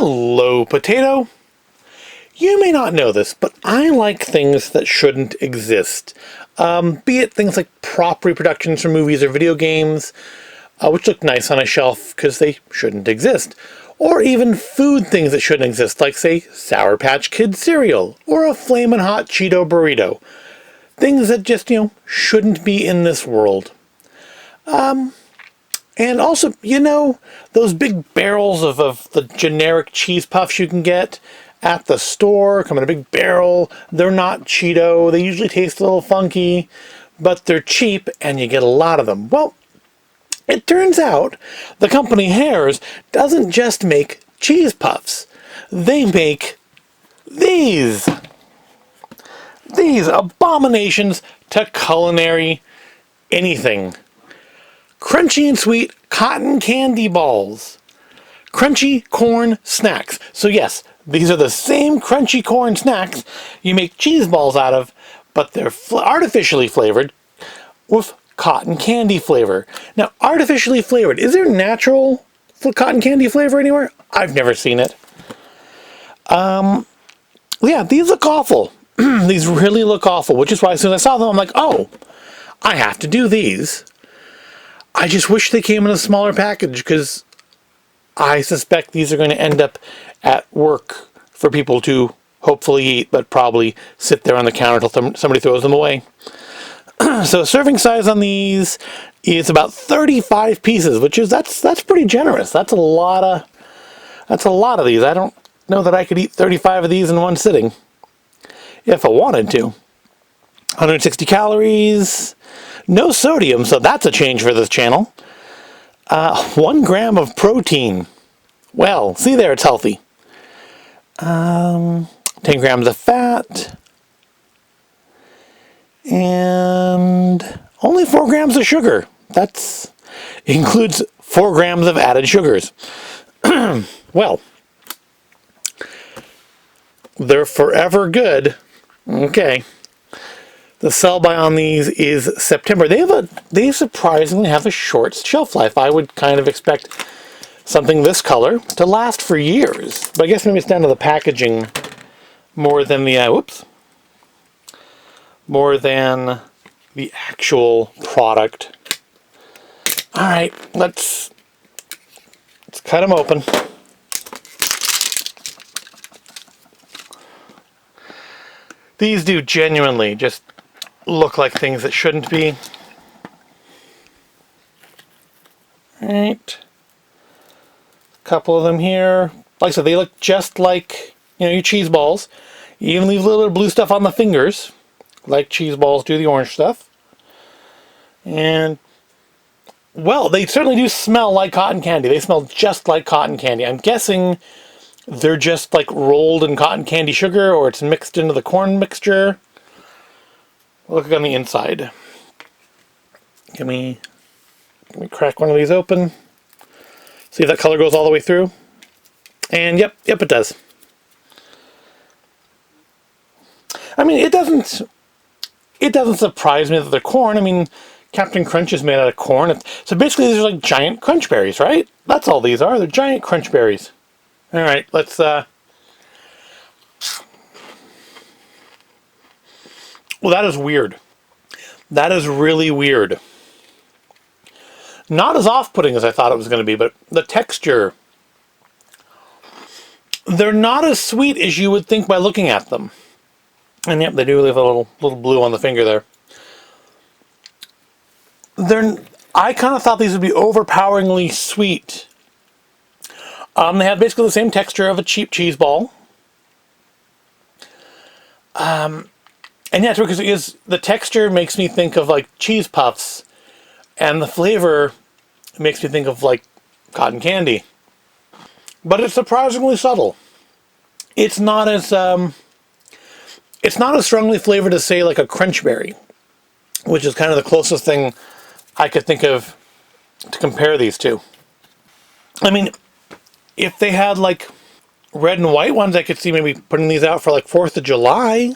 Hello, potato. You may not know this, but I like things that shouldn't exist. Be it things like prop reproductions from movies or video games, which look nice on a shelf because they shouldn't exist. Or even food things that shouldn't exist, like, say, Sour Patch Kids cereal or a Flamin' Hot Cheeto burrito. Things that just, shouldn't be in this world. And also, those big barrels of the generic cheese puffs you can get at the store, come in a big barrel. They're not Cheeto. They usually taste a little funky, but they're cheap and you get a lot of them. Well, it turns out the company Herr's doesn't just make cheese puffs. They make these abominations to culinary anything. Crunchy and sweet cotton candy balls. Crunchy corn snacks. So yes, these are the same crunchy corn snacks you make cheese balls out of, but they're artificially flavored with cotton candy flavor. Now, artificially flavored, is there natural cotton candy flavor anywhere? I've never seen it. Yeah, these look awful. These really look awful, which is why as soon as I saw them, I'm like, oh, I have to do these. I just wish they came in a smaller package because I suspect these are going to end up at work for people to hopefully eat, but probably sit there on the counter until somebody throws them away. So serving size on these is about 35 pieces, which is that's pretty generous. That's a lot of these. I don't know that I could eat 35 of these in one sitting if I wanted to. 160 calories. No sodium, so that's a change for this channel. 1 gram of protein. Well, see there, it's healthy. 10 grams of fat. And only 4 grams of sugar. That includes 4 grams of added sugars. Well, they're forever good. Okay. The sell-by on these is September. They surprisingly have a short shelf life. I would kind of expect something this color to last for years. But I guess maybe it's down to the packaging more than the more than the actual product. All right, let's cut them open. These do genuinely just look like things that shouldn't be. Right. A couple of them here. Like I said, they look just like, your cheese balls. You even leave a little bit of blue stuff on the fingers, like cheese balls do the orange stuff. And, well, they certainly do smell like cotton candy. They smell just like cotton candy. I'm guessing they're just like rolled in cotton candy sugar, or it's mixed into the corn mixture. Look on the inside. Let me crack one of these open. See if that color goes all the way through. And yep, it does. I mean, it doesn't surprise me that they're corn. I mean, Captain Crunch is made out of corn. So basically, these are like giant crunch berries, right? That's all these are. They're giant crunch berries. All right, let's. Well, that is weird. That is really weird. Not as off-putting as I thought it was going to be, but the texture. They're not as sweet as you would think by looking at them. And yep, they do leave a little blue on the finger there. I kind of thought these would be overpoweringly sweet. They have basically the same texture of a cheap cheese ball. And yeah, because the texture makes me think of like cheese puffs, and the flavor makes me think of like cotton candy. But it's surprisingly subtle. It's not as strongly flavored as, say, like a crunch berry, which is kind of the closest thing I could think of to compare these two. I mean, if they had like red and white ones, I could see maybe putting these out for like 4th of July.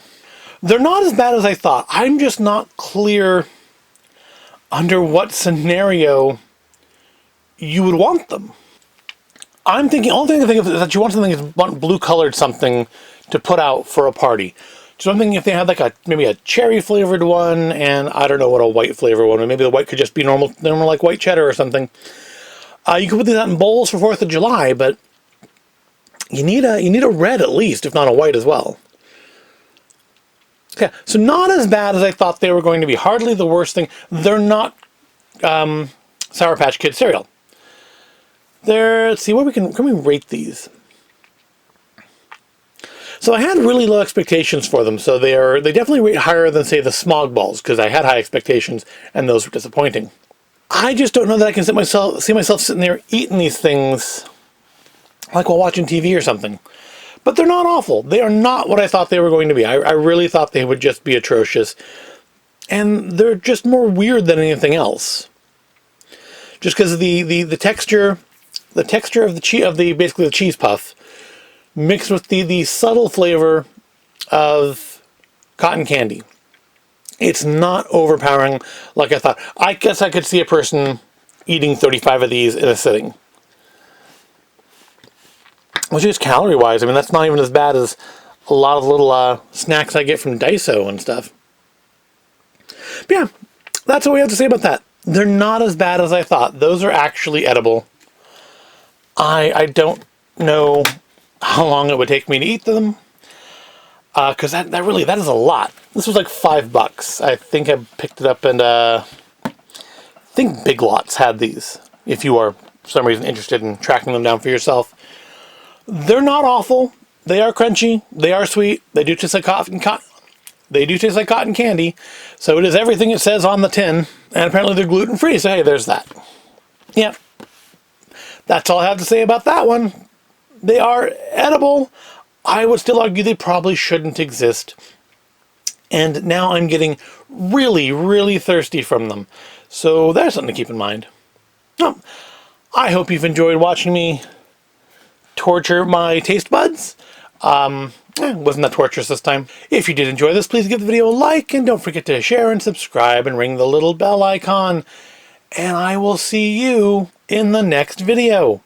They're not as bad as I thought. I'm just not clear under what scenario you would want them. I'm thinking, only thing I can think of is that you want something that's blue colored something to put out for a party. So I'm thinking if they had like maybe a cherry flavored one, and I don't know what a white flavor one, maybe the white could just be normal like white cheddar or something. You could put these out in bowls for 4th of July, but you need a red at least, if not a white as well. Okay, so not as bad as I thought they were going to be. Hardly the worst thing. They're not Sour Patch Kid cereal. Let's see, what can we rate these? So I had really low expectations for them, so they definitely rate higher than, say, the Smog Balls, because I had high expectations, and those were disappointing. I just don't know that I can see myself sitting there eating these things like while watching TV or something. But they're not awful. They are not what I thought they were going to be. I really thought they would just be atrocious. And they're just more weird than anything else. Just because of the texture of basically the cheese puff, mixed with the subtle flavor of cotton candy. It's not overpowering like I thought. I guess I could see a person eating 35 of these in a sitting. Which is calorie-wise, I mean, that's not even as bad as a lot of little snacks I get from Daiso and stuff. But yeah, that's what we have to say about that. They're not as bad as I thought. Those are actually edible. I don't know how long it would take me to eat them. Because that is a lot. This was like $5. I think I picked it up, and I think Big Lots had these. If you are, for some reason, interested in tracking them down for yourself. They're not awful. They are crunchy. They are sweet. They do taste like cotton candy. So it is everything it says on the tin. And apparently they're gluten-free. So hey, there's that. Yeah. That's all I have to say about that one. They are edible. I would still argue they probably shouldn't exist. And now I'm getting really, really thirsty from them. So there's something to keep in mind. Oh, I hope you've enjoyed watching me torture my taste buds. Wasn't that torturous this time? If you did enjoy this, please give the video a like, and don't forget to share and subscribe and ring the little bell icon. And I will see you in the next video.